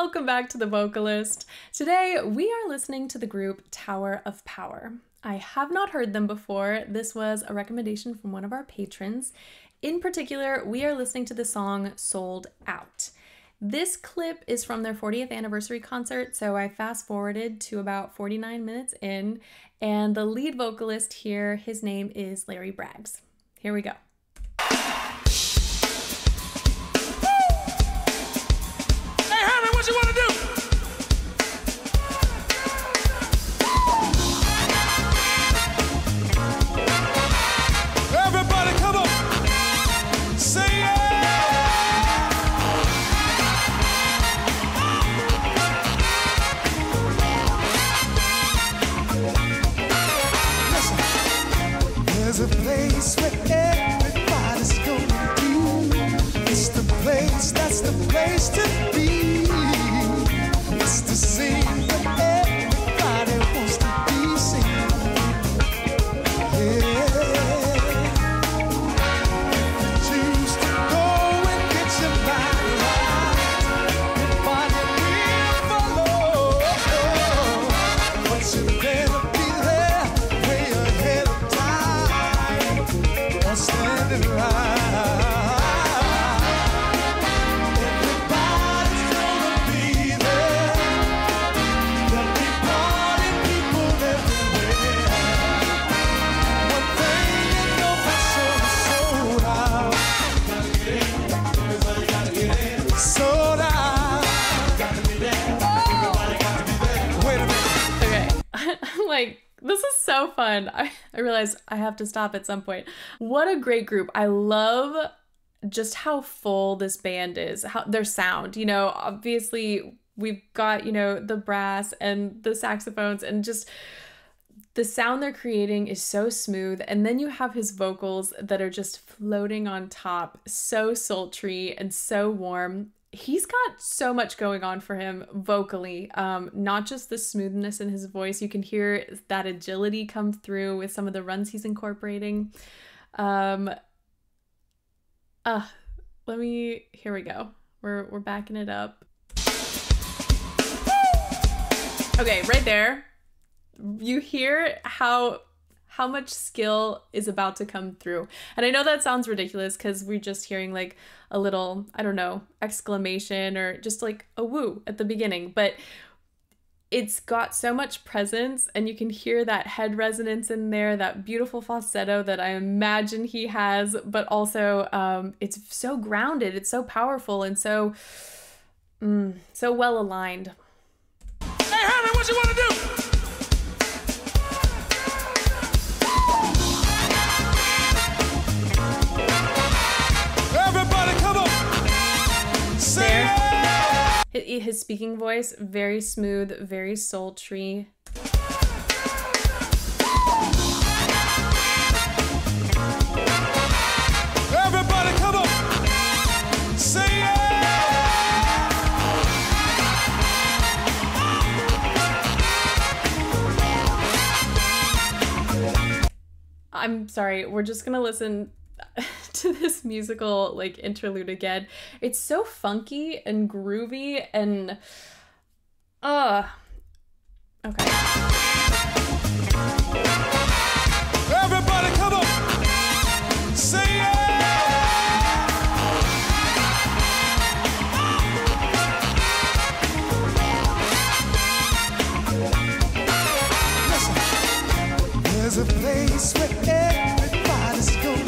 Welcome back to The Vocalist. Today we are listening to the group Tower of Power. I have not heard them before. This was a recommendation from one of our patrons. In particular, we are listening to the song Sold Out. This clip is from their 40th anniversary concert, so I fast forwarded to about 49 minutes in, and the lead vocalist here, his name is Larry Braggs. Here we go. What you want to do? Everybody come on. Say yeah. Listen. There's a place where everybody's going to. It's the place, that's the place to be. It's to sing, but everybody wants to be seen. Yeah. Choose to go and get your mind right. Your body will follow. But you better be there way ahead of time. Or standing right. Like, this is so fun. I realized I have to stop at some point. What a great group. I love just how full this band is, how their sound, you know, obviously we've got, you know, the brass and the saxophones, and just the sound they're creating is so smooth. And then you have his vocals that are just floating on top, so sultry and so warm. He's got so much going on for him vocally, not just the smoothness in his voice. You can hear that agility come through with some of the runs he's incorporating. Here we go. We're backing it up. Okay, right there, you hear how much skill is about to come through. And I know that sounds ridiculous because we're just hearing like a little, I don't know, exclamation or just like a woo at the beginning, but it's got so much presence, and you can hear that head resonance in there, that beautiful falsetto that I imagine he has, but also it's so grounded, it's so powerful, and so well aligned. Hey, Harry, what you want to do? His speaking voice, very smooth, very sultry. Everybody come on. Say yeah. I'm sorry, we're just gonna listen to this musical like interlude again. It's so funky and groovy and okay. Everybody come on. Say yeah. Listen. There's a place where everybody's going.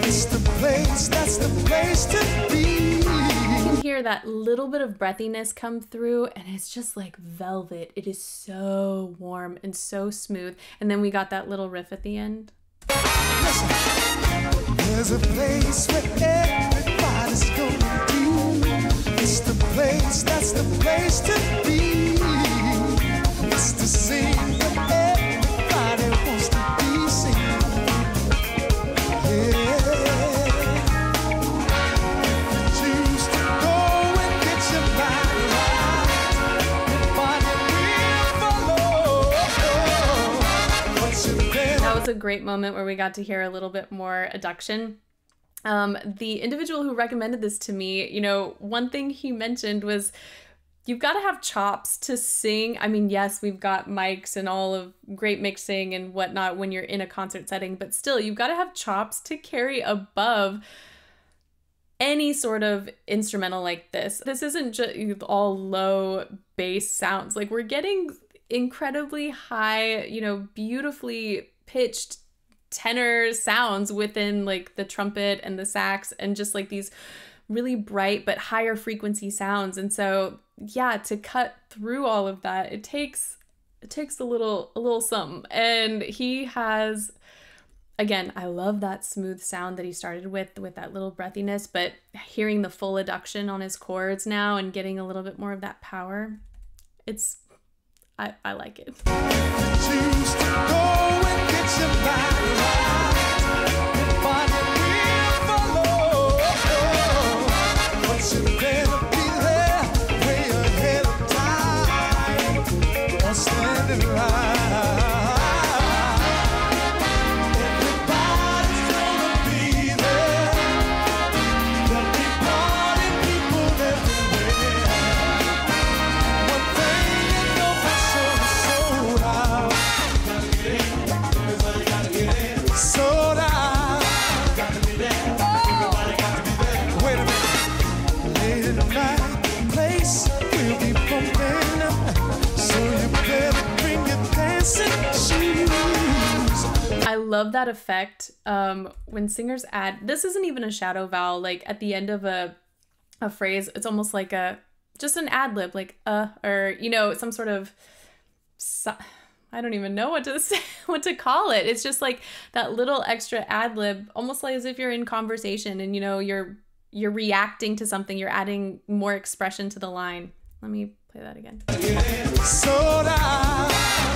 It's the place, that's the place to be. You can hear that little bit of breathiness come through, and it's just like velvet. It is so warm and so smooth. And then we got that little riff at the end. Listen, there's a place where everybody's going to. It's the place, that's the place to be. It's to sing, but everybody wants to be seen. Yeah. That was a great moment where we got to hear a little bit more adduction. The individual who recommended this to me, you know, one thing he mentioned was you've got to have chops to sing. I mean, yes, we've got mics and all of great mixing and whatnot when you're in a concert setting, but still, you've got to have chops to carry above any sort of instrumental like this. This isn't just all low bass sounds. Like, we're getting incredibly high, you know, beautifully pitched tenor sounds within like the trumpet and the sax and just like these really bright but higher frequency sounds. And so yeah, to cut through all of that, it takes a little something. And he has, again, I love that smooth sound that he started with that little breathiness, but hearing the full adduction on his chords now and getting a little bit more of that power, I like it. Choose to go and get your mind right. Your body will follow. But you better be there way ahead of time. Or standing right. Everybody's gonna be there. There'll be party people everywhere. One thing you know for sure is sold out. Everybody gotta get in. Sold out. Got to be there. Everybody got to be there. Wait a minute. Late at night, place will be pumping. So you better bring your dancing shoes. I love that effect when singers add, this isn't even a shadow vowel, like at the end of a phrase, it's almost like just an ad lib, like or you know, some sort of I don't even know what to say, what to call it. It's just like that little extra ad lib, almost like as if you're in conversation and you know you're reacting to something, you're adding more expression to the line. Let me play that again. Sold out.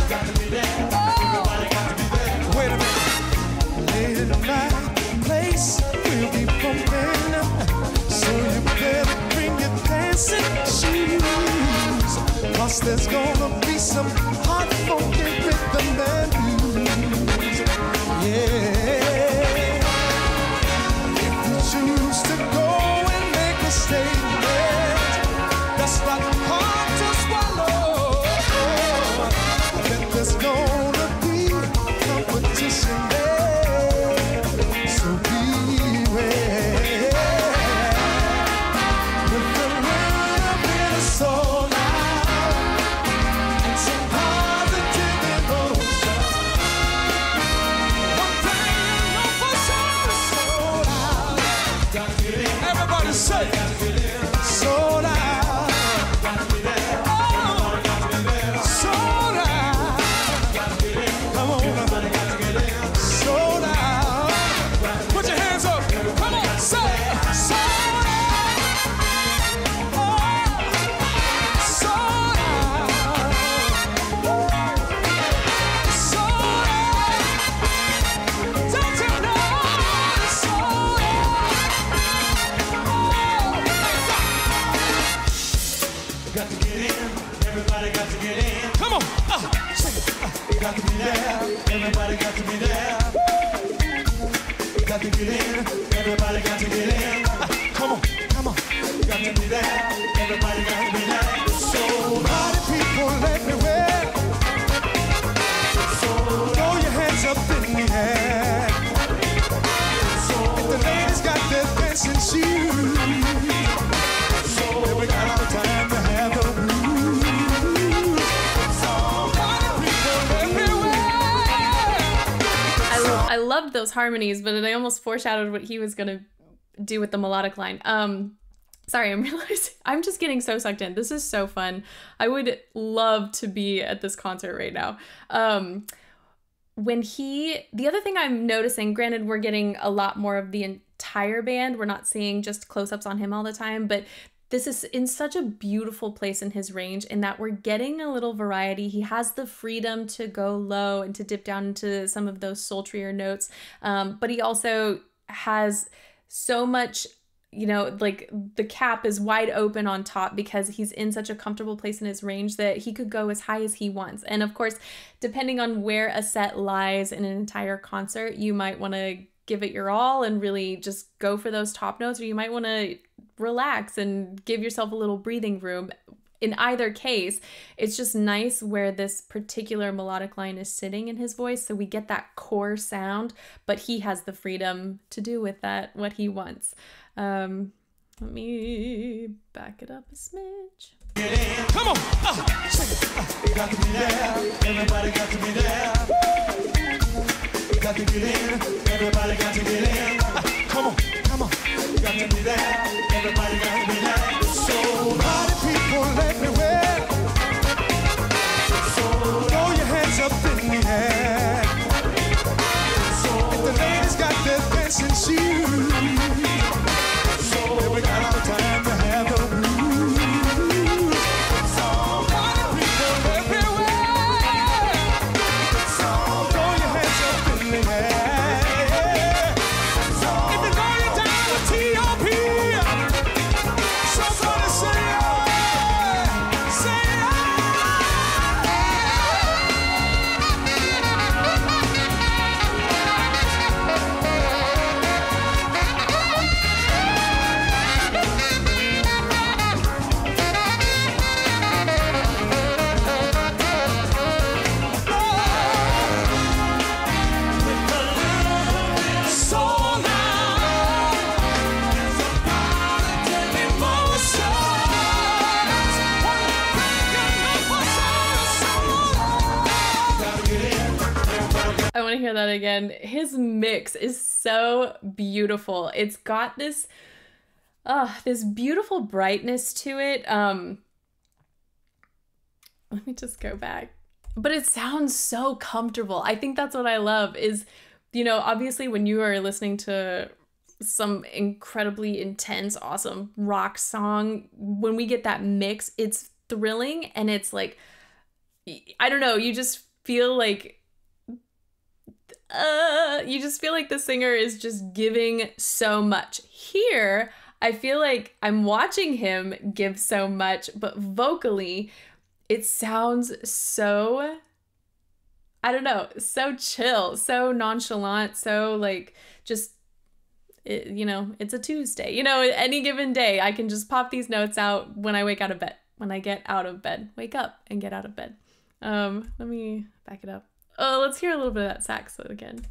Got to be there. Everybody got to be there. Wait a minute. Late at night, place will be pumping. So you better bring your dancing shoes. 'Cause there's gonna be some hot funky rhythm and blues. Yeah. If you choose to go and make a statement, that's not hard to swallow. Then there's gonna be competition there. So beware. With the rhythm in a soul now, and some positive emotion. One thing you know for sure is sold out. Everybody say, sold out. Oh, sold out. Come on, sold out. Put your hands up. Come on, say, sold out. Oh, sold out. Sold out. Don't you know it's sold out? Got to get in. Everybody got to get in. Come on. Sing it. Got to be there. Everybody got to be there. Got to get in. Everybody got to get in. Come on. Come on. Got to be there. Everybody got to be there. So many people everywhere. So throw your hands up in the air. If the ladies got their dancing shoes, we got the time to have the blues. So many people everywhere. I loved those harmonies, but they almost foreshadowed what he was gonna do with the melodic line. Sorry, I'm realizing I'm just getting so sucked in. This is so fun. I would love to be at this concert right now. The other thing I'm noticing, granted, we're getting a lot more of the entire band. We're not seeing just close-ups on him all the time, but this is in such a beautiful place in his range in that we're getting a little variety. He has the freedom to go low and to dip down into some of those sultrier notes, but he also has so much, you know, like the cap is wide open on top because he's in such a comfortable place in his range that he could go as high as he wants. And of course, depending on where a set lies in an entire concert, you might want to give it your all and really just go for those top notes, or you might want to relax and give yourself a little breathing room. In either case, it's just nice where this particular melodic line is sitting in his voice, so we get that core sound, but he has the freedom to do with that what he wants. Let me back it up a smidge. Come on, sing it. Got to be there. Everybody got to be there. Got to get in. Everybody got to get in. Come on, come on. Got to be there. Everybody got to be there. So many people everywhere. So throw your hands up in the air. So if the ladies got their dancing shoes, so we got all the time to have the blues. So many people everywhere. So throw your hands up in the air. So if you know you're down with T.O.P., somebody say yeah, say I want to hear that again. His mix is so beautiful. It's got this beautiful brightness to it. Let me just go back. But it sounds so comfortable. I think that's what I love is, you know, obviously when you are listening to some incredibly intense, awesome rock song, when we get that mix, it's thrilling and it's like, I don't know, you just feel like the singer is just giving so much. Here, I feel like I'm watching him give so much, but vocally, it sounds so, I don't know, so chill, so nonchalant, so like just, you know, it's a Tuesday. You know, any given day, I can just pop these notes out when I wake out of bed. When I get out of bed. Wake up and get out of bed. Let me back it up. Oh, let's hear a little bit of that sax again.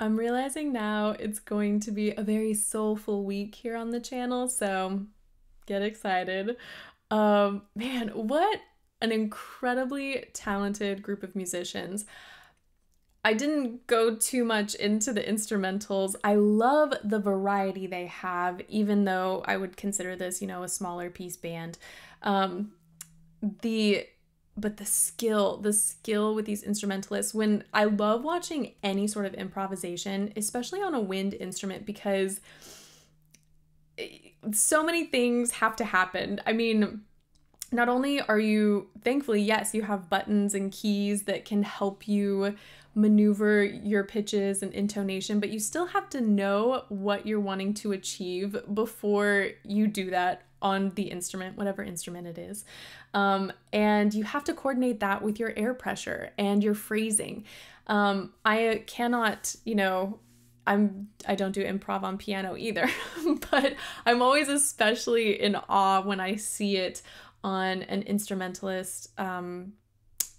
I'm realizing now it's going to be a very soulful week here on the channel, so get excited. Man, what an incredibly talented group of musicians. I didn't go too much into the instrumentals. I love the variety they have, even though I would consider this, you know, a smaller piece band. But the skill with these instrumentalists, when I love watching any sort of improvisation, especially on a wind instrument, because so many things have to happen. I mean, not only are you, thankfully, yes, you have buttons and keys that can help you maneuver your pitches and intonation, but you still have to know what you're wanting to achieve before you do that on the instrument, whatever instrument it is. And you have to coordinate that with your air pressure and your phrasing. I cannot, you know, I don't do improv on piano either, but I'm always especially in awe when I see it on an instrumentalist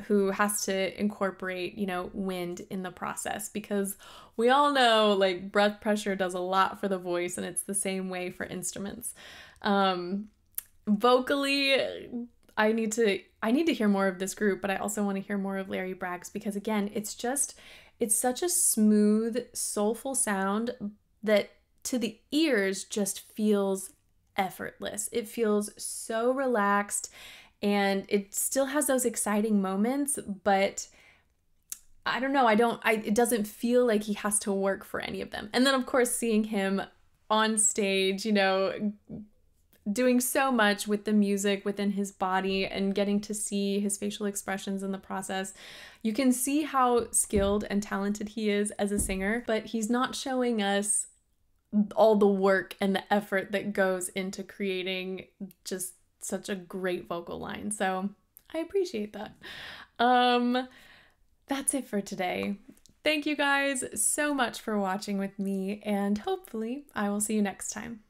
who has to incorporate, you know, wind in the process, because we all know like breath pressure does a lot for the voice, and it's the same way for instruments. Vocally, I need to hear more of this group, but I also want to hear more of Larry Bragg's, because again, it's such a smooth, soulful sound that to the ears just feels effortless. It feels so relaxed, and it still has those exciting moments, but I don't know, it doesn't feel like he has to work for any of them. And then of course seeing him on stage, you know, doing so much with the music within his body and getting to see his facial expressions in the process, you can see how skilled and talented he is as a singer, but he's not showing us all the work and the effort that goes into creating just such a great vocal line. So I appreciate that. That's it for today. Thank you guys so much for watching with me, and hopefully I will see you next time.